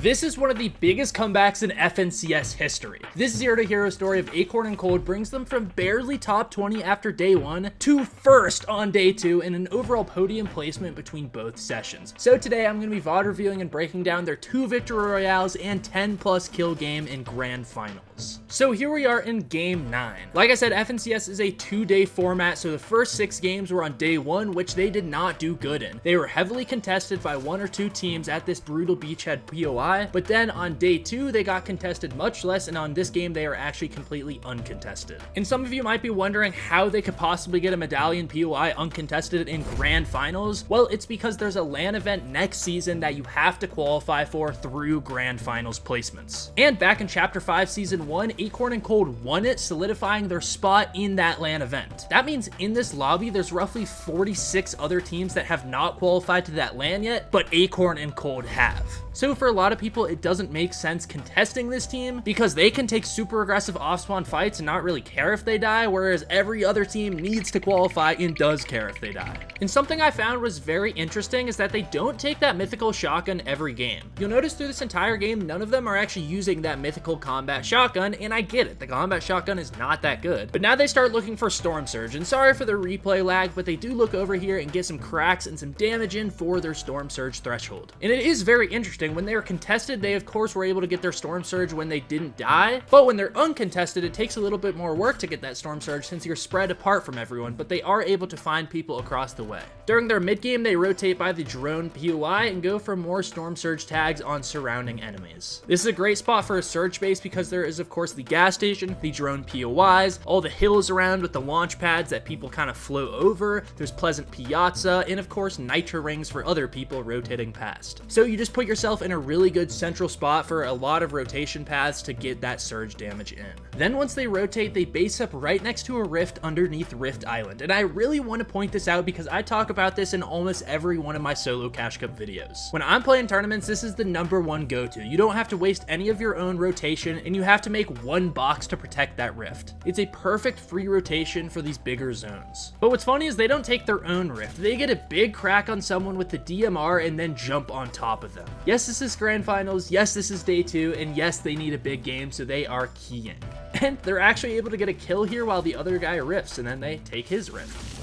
This is one of the biggest comebacks in FNCS history. This zero to hero story of Acorn and Cold brings them from barely top 20 after day 1 to first on day 2 in an overall podium placement between both sessions. So today I'm going to be VOD reviewing and breaking down their 2 victory royales and 10 plus kill game in grand finals. So here we are in game 9. Like I said, FNCS is a 2-day format, so the first 6 games were on day 1, which they did not do good in. They were heavily contested by 1 or 2 teams at this brutal beachhead POI, but then on day 2 they got contested much less, and on this game they are actually completely uncontested. And some of you might be wondering how they could possibly get a medallion POI uncontested in grand finals. Well, it's because there's a LAN event next season that you have to qualify for through grand finals placements. And back in chapter 5 season 1, Acorn and Cold won it, solidifying their spot in that LAN event. That means in this lobby there's roughly 46 other teams that have not qualified to that LAN yet, but Acorn and Cold have. So for a lot of people, it doesn't make sense contesting this team because they can take super aggressive off-spawn fights and not really care if they die, whereas every other team needs to qualify and does care if they die. And something I found was very interesting is that they don't take that mythical shotgun every game. You'll notice through this entire game, none of them are actually using that mythical combat shotgun, and I get it, the combat shotgun is not that good. But now they start looking for Storm Surge, and sorry for the replay lag, but they do look over here and get some cracks and some damage in for their Storm Surge threshold. And it is very interesting. When they are contested, they of course were able to get their Storm Surge when they didn't die, but when they're uncontested, it takes a little bit more work to get that Storm Surge since you're spread apart from everyone, but they are able to find people across the way. During their mid game, they rotate by the drone POI and go for more Storm Surge tags on surrounding enemies. This is a great spot for a Surge base because there is of course the gas station, the drone POIs, all the hills around with the launch pads that people kind of flow over, there's Pleasant Piazza, and of course Nitro rings for other people rotating past. So you just put yourself in a really good central spot for a lot of rotation paths to get that surge damage in. Then once they rotate, they base up right next to a rift underneath Rift Island, and I really want to point this out because I talk about this in almost every one of my solo Cash Cup videos. When I'm playing tournaments, this is the #1 go-to. You don't have to waste any of your own rotation, and you have to make one box to protect that rift. It's a perfect free rotation for these bigger zones. But what's funny is they don't take their own rift. They get a big crack on someone with the DMR and then jump on top of them. Yes, this is grand finals, yes, this is day 2, and yes, they need a big game, so they are keying. And they're actually able to get a kill here while the other guy rifts, and then they take his rift.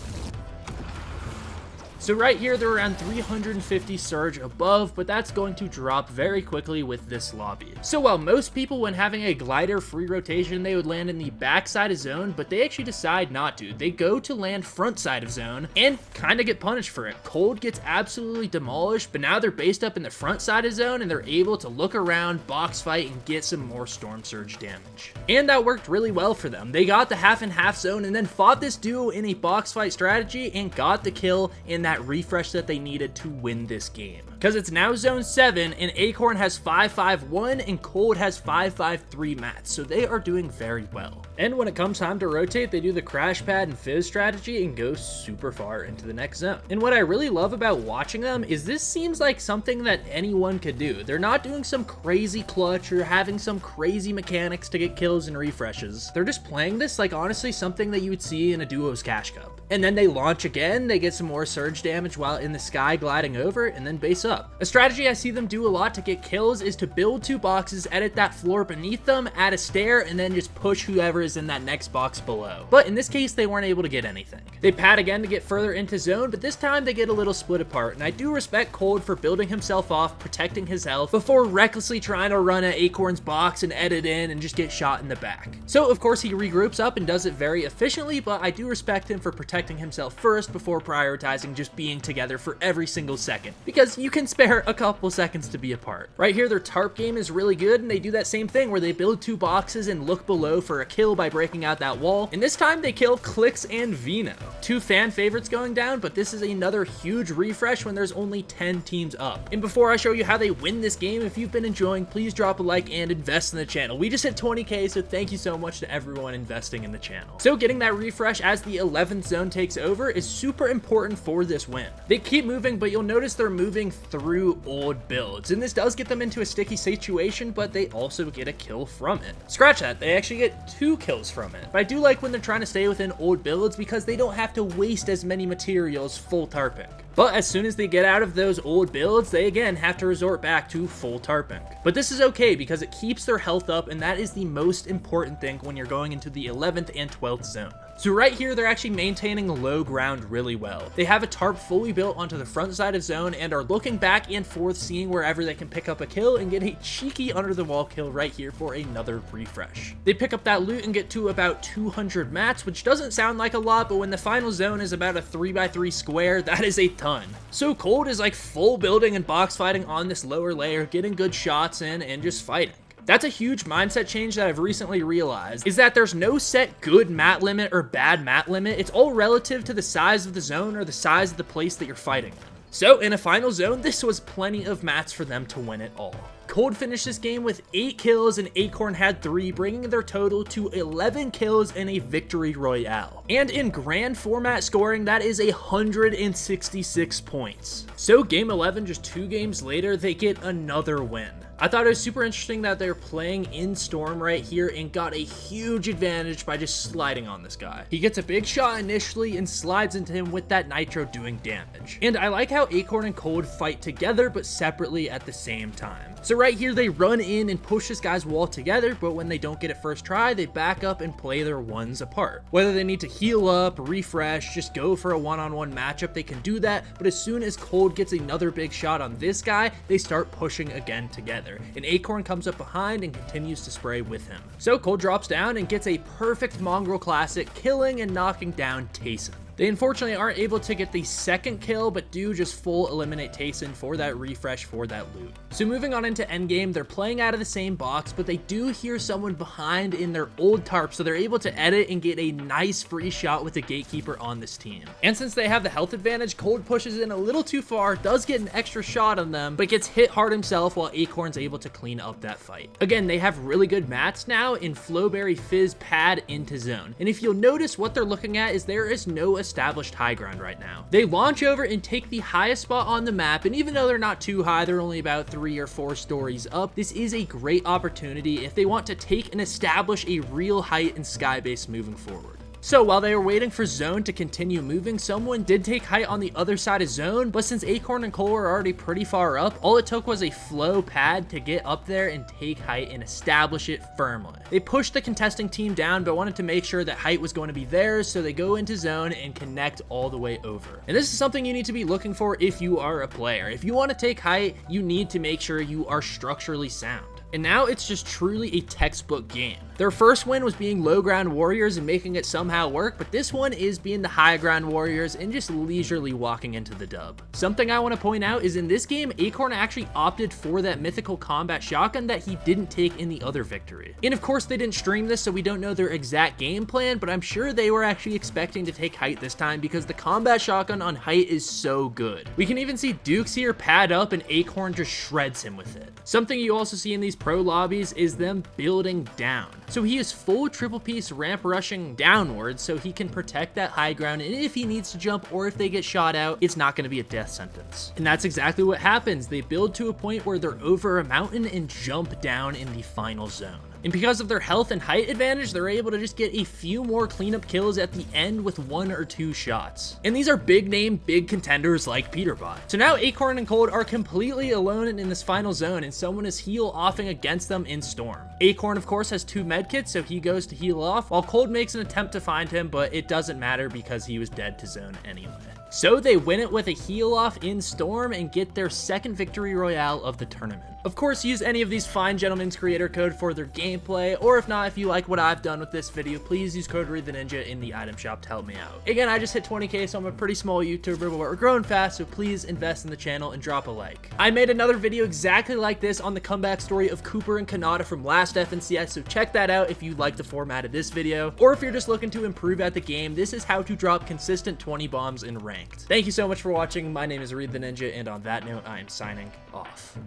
So right here, they're around 350 surge above, but that's going to drop very quickly with this lobby. So while most people, when having a glider free rotation, they would land in the back side of zone, but they actually decide not to. They go to land front side of zone and kind of get punished for it. Cold gets absolutely demolished, but now they're based up in the front side of zone and they're able to look around, box fight, and get some more Storm Surge damage. And that worked really well for them. They got the half and half zone and then fought this duo in a box fight strategy and got the kill in that refresh that they needed to win this game. Because it's now zone 7 and Acorn has 5-5-1 and Cold has 5-5-3 mats, so they are doing very well. And when it comes time to rotate, they do the crash pad and fizz strategy and go super far into the next zone. And what I really love about watching them is this seems like something that anyone could do. They're not doing some crazy clutch or having some crazy mechanics to get kills and refreshes. They're just playing this like honestly something that you would see in a duos Cash Cup. And then they launch again, they get some more surge damage while in the sky gliding over, and then base up. A strategy I see them do a lot to get kills is to build 2 boxes, edit that floor beneath them, add a stair, and then just push whoever is in that next box below. But in this case, they weren't able to get anything. They pad again to get further into zone, but this time they get a little split apart, and I do respect Cold for building himself off, protecting his health, before recklessly trying to run at Acorn's box and edit in and just get shot in the back. So of course he regroups up and does it very efficiently, but I do respect him for protecting himself first before prioritizing just being together for every single second, because you can spare a couple seconds to be apart. Right here, their tarp game is really good, and they do that same thing where they build 2 boxes and look below for a kill by breaking out that wall, and this time they kill Clicks and Vino. 2 fan favorites going down, but this is another huge refresh when there's only 10 teams up. And before I show you how they win this game, if you've been enjoying, please drop a like and invest in the channel. We just hit 20K, so thank you so much to everyone investing in the channel. So getting that refresh as the 11th zone zone takes over is super important for this win. They keep moving, but you'll notice they're moving through old builds, and this does get them into a sticky situation, but they also get a kill from it. Scratch that, they actually get 2 kills from it. But I do like when they're trying to stay within old builds because they don't have to waste as many materials full tarping. But as soon as they get out of those old builds, they again have to resort back to full tarping. But this is okay because it keeps their health up, and that is the most important thing when you're going into the 11th and 12th zone. So right here, they're actually maintaining the low ground really well. They have a tarp fully built onto the front side of zone and are looking back and forth, seeing wherever they can pick up a kill and get a cheeky under the wall kill right here for another refresh. They pick up that loot and get to about 200 mats, which doesn't sound like a lot, but when the final zone is about a 3x3 square, that is a ton. So Cold is like full building and box fighting on this lower layer, getting good shots in and just fighting. That's a huge mindset change that I've recently realized, is that there's no set good mat limit or bad mat limit. It's all relative to the size of the zone or the size of the place that you're fighting. So in a final zone, this was plenty of mats for them to win it all. Cold finished this game with 8 kills and Acorn had 3, bringing their total to 11 kills in a victory royale. And in grand format scoring, that is 166 points. So game 11, just 2 games later, they get another win. I thought it was super interesting that they're playing in Storm right here and got a huge advantage by just sliding on this guy. He gets a big shot initially and slides into him with that nitro doing damage. And I like how Acorn and Cold fight together but separately at the same time. So right here, they run in and push this guy's wall together, but when they don't get it first try, they back up and play their ones apart. Whether they need to heal up, refresh, just go for a one-on-one matchup, they can do that, but as soon as Cold gets another big shot on this guy, they start pushing again together. And Acorn comes up behind and continues to spray with him. So Cold drops down and gets a perfect Mongrel classic, killing and knocking down Tayson. They unfortunately aren't able to get the second kill, but do just full eliminate Tayson for that refresh for that loot. So moving on into endgame, they're playing out of the same box, but they do hear someone behind in their old tarp, so they're able to edit and get a nice free shot with the gatekeeper on this team. And since they have the health advantage, Cold pushes in a little too far, does get an extra shot on them, but gets hit hard himself while Acorn's able to clean up that fight. Again, they have really good mats now in Flowberry, Fizz, Pad into zone. And if you'll notice, what they're looking at is there is no established high ground right now. They launch over and take the highest spot on the map, and even though they're not too high, they're only about 3 or 4 stories up, this is a great opportunity if they want to take and establish a real height in Skybase moving forward. So while they were waiting for zone to continue moving, someone did take height on the other side of zone, but since Acorn and Cole were already pretty far up, all it took was a flow pad to get up there and take height and establish it firmly. They pushed the contesting team down, but wanted to make sure that height was going to be theirs, so they go into zone and connect all the way over. And this is something you need to be looking for if you are a player. If you want to take height, you need to make sure you are structurally sound. And now it's just truly a textbook game. Their first win was being low ground warriors and making it somehow work, but this one is being the high ground warriors and just leisurely walking into the dub. Something I want to point out is in this game, Acorn actually opted for that mythical combat shotgun that he didn't take in the other victory. And of course, they didn't stream this, so we don't know their exact game plan, but I'm sure they were actually expecting to take height this time because the combat shotgun on height is so good. We can even see Dukes here pad up and Acorn just shreds him with it. Something you also see in these pro lobbies is them building down. So he is full triple piece ramp rushing downwards so he can protect that high ground, and if he needs to jump or if they get shot out, it's not going to be a death sentence. And that's exactly what happens. They build to a point where they're over a mountain and jump down in the final zone. And because of their health and height advantage, they're able to just get a few more cleanup kills at the end with 1 or 2 shots. And these are big name, big contenders like Peterbot. So now Acorn and Cold are completely alone in this final zone, and someone is heal offing against them in Storm. Acorn, of course, has 2 medkits, so he goes to heal off, while Cold makes an attempt to find him, but it doesn't matter because he was dead to zone anyway. So they win it with a heal off in Storm and get their second victory royale of the tournament. Of course, use any of these fine gentlemen's creator code for their gameplay, or if not, if you like what I've done with this video, please use code reidtheninja in the item shop to help me out. Again, I just hit 20k, so I'm a pretty small YouTuber, but we're growing fast, so please invest in the channel and drop a like. I made another video exactly like this on the comeback story of Cooper and Kanata from last FNCS, so check that out if you like the format of this video, or if you're just looking to improve at the game, this is how to drop consistent 20 bombs in ranked. Thank you so much for watching. My name is reidtheninja, and on that note, I am signing off.